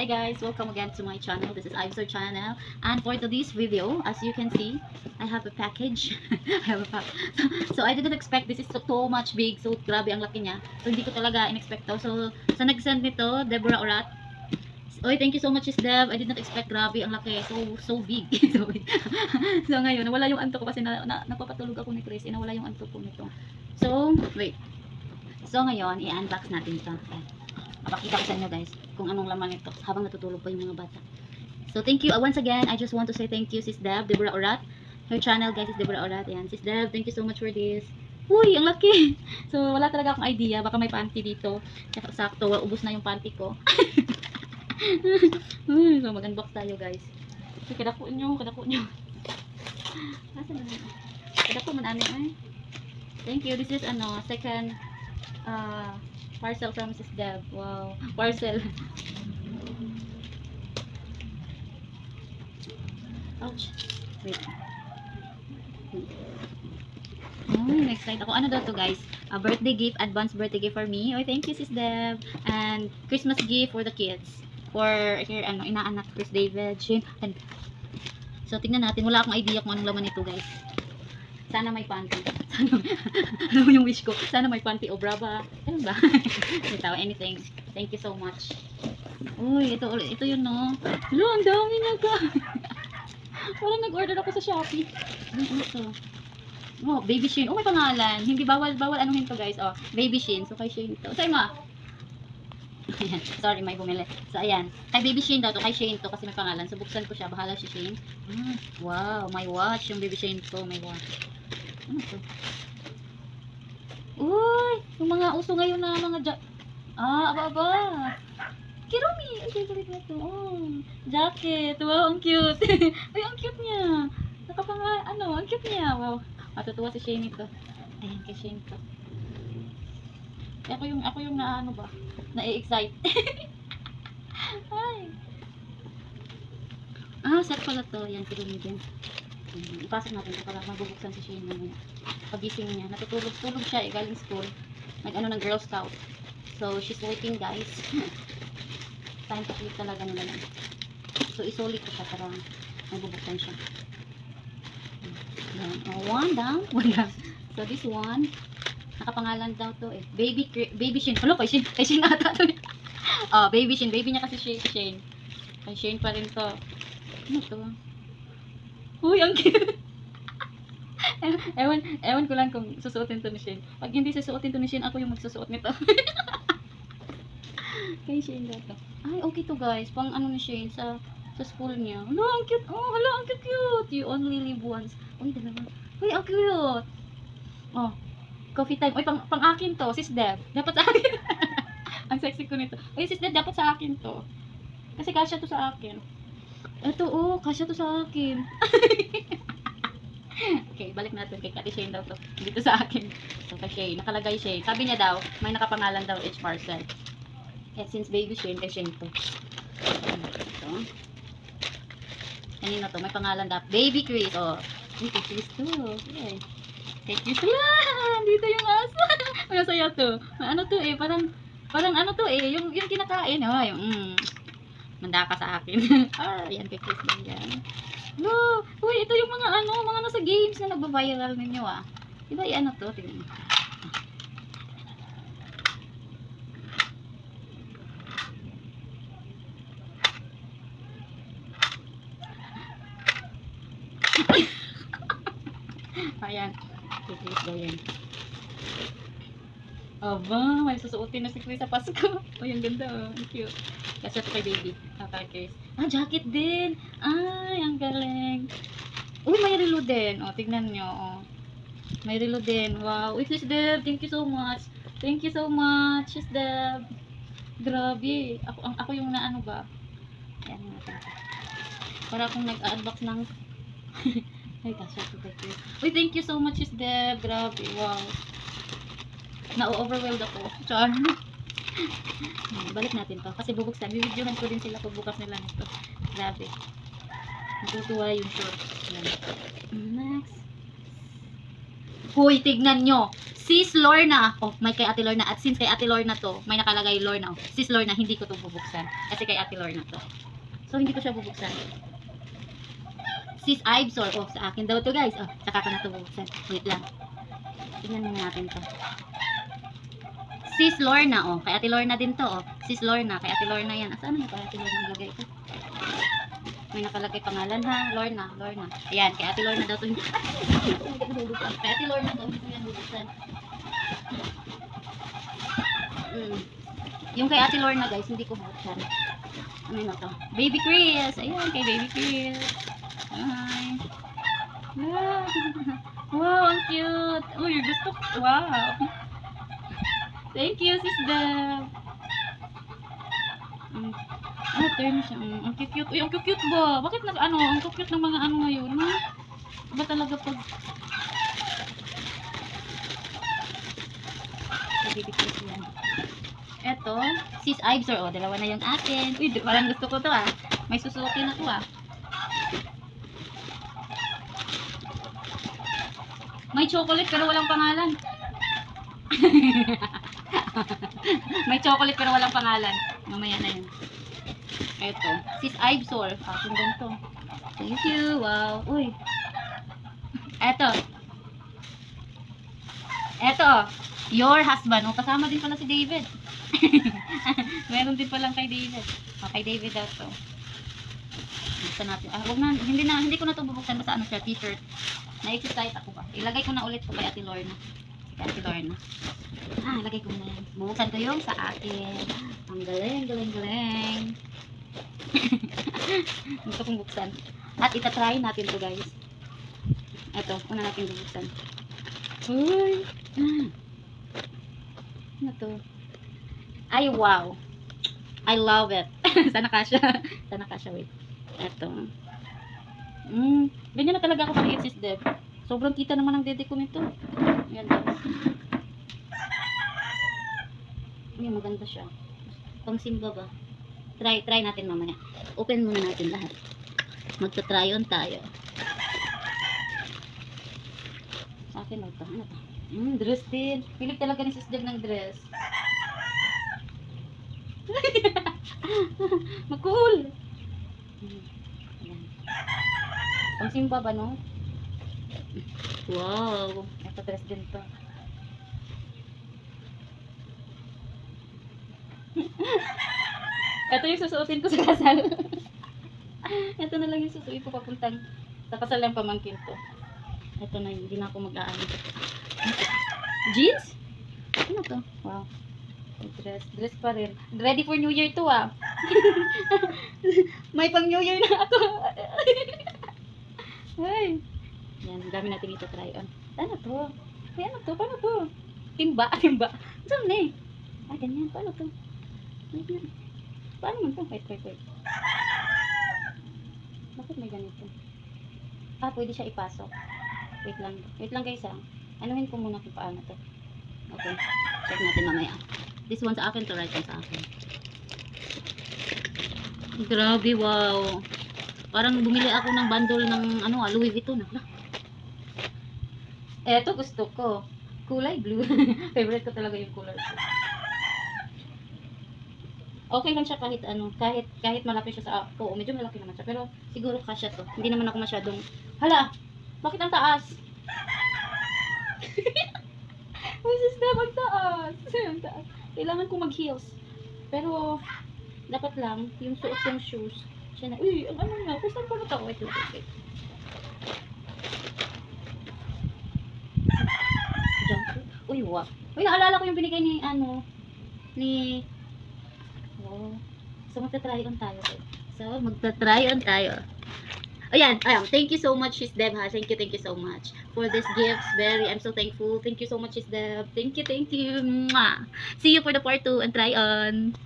Hi guys, welcome again to my channel. This is Ivsor channel, and for today's video, as you can see, I have a package. I have a pack. So I didn't expect this is so much big. So grabe ang laki niya. So hindi ko talaga in-expect to. So sa nag-send nito, Deborah Orat. Oy, thank you so much, Sis Deb. I did not expect, grabe ang laki. So big. So ngayon, nawala yung antok ko kasi napapatulog ako ni Chris. Nawala yung antok ko nito. So, wait. So ngayon, i-unbox natin ito. Mapakita ko sa inyo guys kung anong laman ito habang natutulog pa yung mga bata. So thank you once again. I just want to say thank you, Sis Deb, Deborah Orat. Her channel guys is Deborah Orat. Ayan, Sis Deb, thank you so much for this. Uy, ang laki. So wala talaga akong idea, baka may panty dito. Sakto, ubos na yung panty ko. So mag-unbox tayo guys. So kadako nyo. Nasaan na? Kadako man ani ay. Thank you. This is second parcel from Sis Deb. Wow, parcel. Ouch. Wait. Excited ako. Ano daw to guys? A birthday gift, advance birthday gift for me. Oh, thank you Sis Deb. And Christmas gift for the kids. For here inaanak Chris David, Shane. And so tingnan natin. Wala akong idea kung anong laman nito guys. Sana may panty. Ano yung wish ko? Sana may panty o bra ba? Ano ba? Ito, anything. Thank you so much. Uy, ito yun no. Hello, ang dami na ka. Parang nag-order ako sa Shopee. Ano ito? Oh, Baby Shane. Oh, may pangalan. Hindi bawal anuhin to guys. Oh, Baby Shane. So, kay Shane to. Sa'yo ma? Ayan. Sorry, may bumili. So, ayan. Kay Baby Shane daw to. Kay Shane to kasi may pangalan. So, buksan ko siya. Bahala si Shane. Wow, may watch. Yung Baby Shane to. May watch. Ano to? Uy! Yung mga uso ngayon na mga aba. Kirumi! Ang favorite na to. Oh, jacket. Wow, ang cute. Ay, ang cute niya. Ang cute niya. Wow. Matutuwa si Shane ito. Ayan, kay Shane to. Ako yung na-excite. Ay. Set pala to. Yan, kirumi din. Ipasok natin ito para magbubuksan si Shane naman. Pagising niya, natutulog siya galing school. Ng Girl Scout. So she's waiting guys. Time to sleep talaga nila lang. So isulit ko siya para magbubuksan siya. One down. So this one, nakapangalan daw to eh. Baby Shane. Hello, kay Shane ata to. Baby Shane. Baby niya kasi Shane. Kay Shane pa rin to. Ano to? Uy, ang cute. Ewan ko lang kung susuotin to ni Shane. Pag hindi susuotin to ni Shane, ako yung magsusuot nito. Kay Shane daw to. Ay, okay to guys. Pang ni Shane sa school niya. Hala, ang cute. Oh, hala, ang cute. You only live once. Uy, dalawa. Uy, ang cute. Oh, coffee time. Uy, pang akin to. Sis Deb. Dapat sa akin. Ang sexy ko nito. Uy, Sis Deb, dapat sa akin to. Kasi kasya to sa akin. Ito, kasya to sa akin. Okay, balik natin kay Kati Shane daw to. Dito sa akin. So, kay Shane. Nakalagay Shane. Sabi niya daw, may nakapangalan daw each parcel. And since Baby Shane, kay Shane to. Ito. Kanina to, may pangalan daw. Baby Chris. Oh, kay Chris to. Okay. Kay Chris lang. Dito yung aso. Ano sa'yo to? Ano to eh, parang ano to eh, yung kinakain. Oh, yung, manda ka sa akin. Yan kay Chris lang yan. No, uy, ito yung mga nasa games na nagba-viral ninyo ah. Diba to? Tingnan mo. Ayan. Kay Chris daw yan. Aba, may susuotin na si Chris sa Pasko. Oh, yung ganda oh. Ang cute. Kasi ito kay baby. Kay Chris. Jacket din. Ay, ang galing. Uy, may relo din. Oh, tignan nyo. Oh. May relo din. Wow. Uy, Sis Deb, thank you so much. Thank you so much, Sis Deb. Grabe. Ako yung ba? Ayan natin. Para akong nag-unbox ng ay, kasya ito kay Chris. Uy, thank you so much, Sis Deb. Grabe. Wow. Na-overwhelmed ako. Char. Balik natin to. Kasi bubuksan. Bibidyohan ko din sila pagbukas nila nito. Grabe. Natutuwa yung short. Next. Hoy, tignan nyo. Sis Lorna. Oh, may kay Ate Lorna. At since kay Ate Lorna to, may nakalagay Lorna. Oh. Sis Lorna, hindi ko to bubuksan. Kasi kay Ate Lorna to. So, hindi ko siya bubuksan. Sis Ibsor. Oh, sa akin daw to guys. Oh, saka ko na to bubuksan. Wait lang. Tingnan muna natin to. Sis Lorna. Oh, kay Ate Lorna din to. Oh. Sis Lorna. Kay Ate Lorna yan. Saan yung kay Ate Lorna nilagay ko? May nakalagay pangalan ha. Lorna. Lorna. Ayan, kay Ate Lorna daw to. Kay Ate Lorna daw. Hindi ko yan bubuksan. Yung kay Ate Lorna guys, hindi ko bubuksan. Ano na to? Baby Chris. Ayan, kay Baby Chris. Hi. Wow, ang cute. Uy, gusto ko. Wow. Thank you, Sis Deb. Turn siya. Ang cute. Uy, ang cute ba? Bakit ang cute ng mga ano ngayon, ha? Ba talaga pag... Baby Chris yan. Eto, Sis Ibsor. Oh, dalawa na yung akin. Uy, parang gusto ko to, ah. May susukin ako, ah. May chocolate pero walang pangalan. May chocolate pero walang pangalan. Mamaya na yun. Eto, Sis Ibsor. Akin din to. Thank you. Wow. Uy. Eto. Your husband. O, kasama din pala si David. Meron din palang kay David. O, kay David daw to. Buksan natin. Wag na. Hindi ko na to bubuksan. Basta ano siya, t-shirt. Na-excite ako ba? Ilagay ko na ulit ko kay Ate Lorna. Kay Ate Lorna. Ilagay ko na yan. Bubuksan ko yung sa akin. Ang galing. Gusto kong buksan. At itatry natin to guys. Ito, una natin bubuksan. Uy! Ano to? Ay, wow! I love it. Sana kasya. Wait. Ito. Ganyan na talaga ako kay Sis Deb. Sobrang kita naman ang dede ko nito. Ayan guys. Ayan, maganda siya. Pang simba ba? Try natin mamaya. Open muna natin lahat. Magta-try on tayo. Sa akin ito. Ano to? Dress din. Pilip talaga ni Sis Deb ng dress. Makul! Pang simba ba, no? Wow! Ito dress din to. Ito yung susuotin ko sa kasal. Ito na lang yung susuotin ko papuntang sa kasal ng pamangkin to. Ito na yun. Hindi na ako mag-aano. Jeans? Ano to? Wow. Dress pa rin. Ready for New Year to, ah. May pang New Year na ako. Ay. Yan, dami natin ito try on. Ano to? Ay, ano to? Paano to? Timba. Saan na eh? Ay, ganyan. Paano to? Ganyan. Paano man to? Wait. Bakit may ganito? Pwede siya ipasok. Wait lang guys, ah. Anuhin ko muna kung paano to. Okay. Check natin mamaya. This one sa akin to, right one sa akin. Grabe, wow. Parang bumili ako ng bundle ng Louis Vuitton. Eto gusto ko. Kulay blue. Favorite ko talaga yung color blue. Okay lang siya kahit malaki siya sa ako. Medyo malaki naman siya. Pero siguro kasya to. Hindi naman ako masyadong, hala, bakit ang taas? Sis Deb, ang taas. Kailangan ko mag-heels. Pero, dapat lang, yung suot yung shoes. Siya na, ano nga, first time ko na ito. Wait. Jump. Wow. Naalala ko yung binigay ni, So, magta-try on tayo. Ayan, thank you so much, Sis Deb, ha. Thank you so much for this gifts. I'm so thankful. Thank you so much, Sis Deb. Thank you. Mwah. See you for the part 2 and try on.